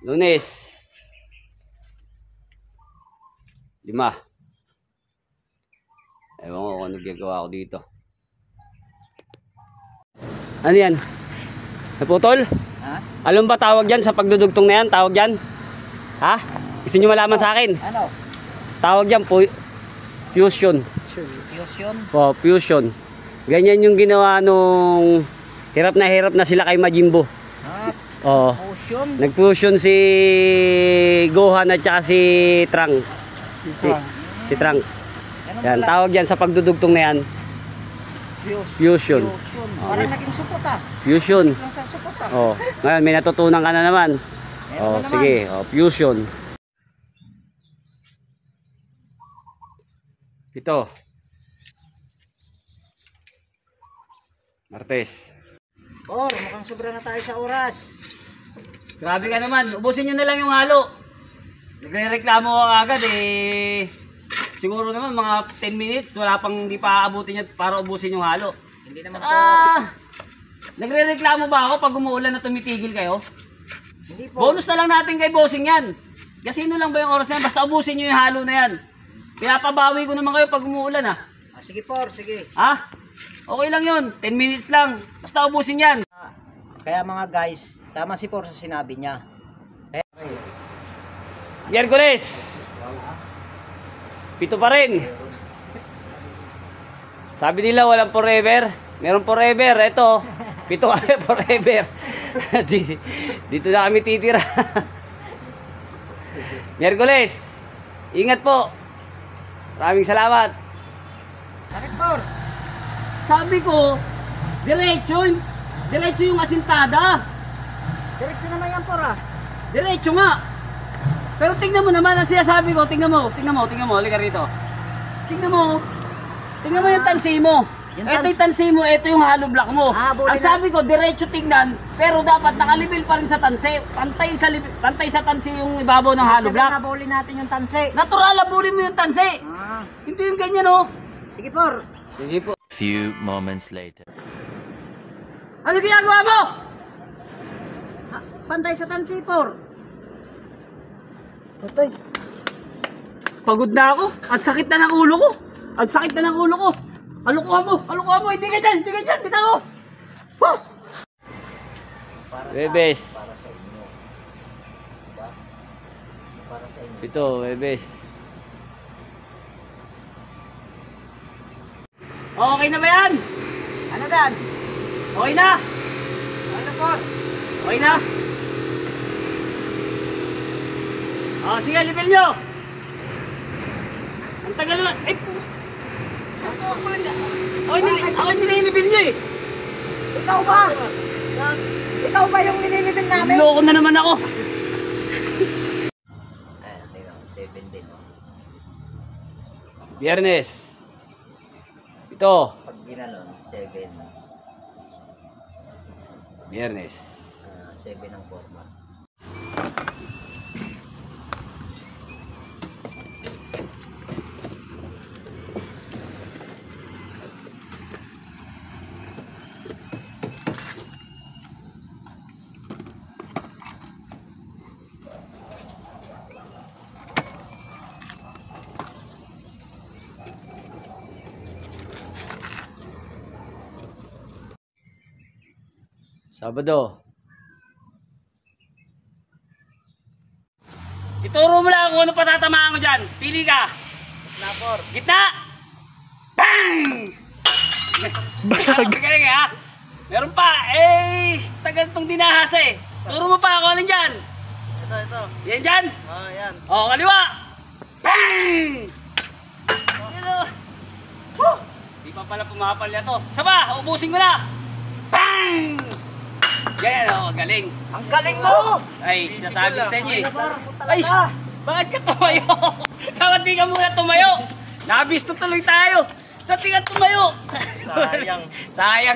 Lunes. 5. Ewan ko kung ano gagawa ko dito. Ano yan? Naputol? Ha? Alam ba tawag dyan sa pagdudugtong na yan? Tawag dyan? Ha? Gusto nyo malaman sa akin? Ano? Tawag dyan po fusion. Fusion? Oh, fusion. Ganyan yung ginawa nung hirap na sila kay Majimbo. Ha? Oh. Fusion? Nag-fusion si Gohan at saka si Trunks. Si Trunks. Yan, tawag yan sa pagdudugtong na yan. Fusion. Parang naging supot ah. Fusion. Lang sa supot ah. Oh, ngayon may natutunan ka na naman. Oh, sige. Oh, fusion. Ito. Martes. Mukhang sobra na tayo sa oras. Grabe ka naman. Ubusin nyo na lang yung halo. Nagre-reklamo ka agad eh. Siguro naman mga 10 minutes. Wala pang hindi pa aabutin yan para ubusin yung halo. Hindi naman po. Nagre-reklamo ba ako pag umuulan na tumitigil kayo? Hindi po. Bonus na lang natin kay bossing yan. Kasino lang ba yung oras na yan? Basta ubusin nyo yung halo na yan. Kaya pabawi ko naman kayo pag umuulan ah. Sige por, sige. Ha? Okay lang yun. 10 minutes lang. Basta ubusin yan. Kaya mga guys, tama si por sa sinabi niya. Miyerkules. 7 pa rin. Sabi nila walang forever. Meron forever. Ito. 7 kami forever. Dito na kami titira. Miyerkules. Ingat po. Maraming salamat. Bakit por? Sabi ko, diretso yung asintada. Diretso naman yan por ah. Diretso nga. Pero tingnan mo naman ang sinasabi ko, tingnan mo, halika rito. Tingnan mo yung tansi mo. Ito yung tansi mo, ito yung hollow block mo. Ang sabi ko, diretso tingnan, pero dapat nakalibil pa rin sa tansi. Pantay sa tansi yung ibabaw ng hollow block. Nabulin natin yung tansi. Natural, abulin mo yung tansi. Hindi yung ganyan oh. Sige por. Sige po. Few moments later. Ano ginagawa mo? Pantay sa tansi por. Patay. Pagod na ako. Ang sakit na ng ulo ko. Halukuhan mo. Hindi ka dyan. Bitaw. Woo! Bebes. Ito, bebes. Okay na ba yan? Ano dan? Okay na? Ano por? Okay na? Sige, level nyo. Ang tagal naman. Ako nililibin nyo eh. Ikaw ba? Ikaw ba yung nililibin namin? Loko na naman ako. Ayan, tingnan. 7 din. Biyernes. Ito. Pag ginanon, 7. Biyernes. 7 ang forma. Sabado. Ituro mo lang kung ano patatamaan ko dyan. Pili ka. Napor. Gitna. Bang! Basag. Galing ha. Meron pa. Tagal itong dinahas eh. Turo mo pa ako alin dyan. Ito. Yan dyan. Yan. Kaliwa. Bang! Di pa pala pumapal na to. Saba, ubusin ko na. Bang! Ganyan galing. Ang galing mo! Ay, sinasabi sa inyo eh. Ay, bakit ka tumayo? Dapat di ka muna tumayo. Nabisto tuloy tayo. Dati ka tumayo. Sayang. Sayang.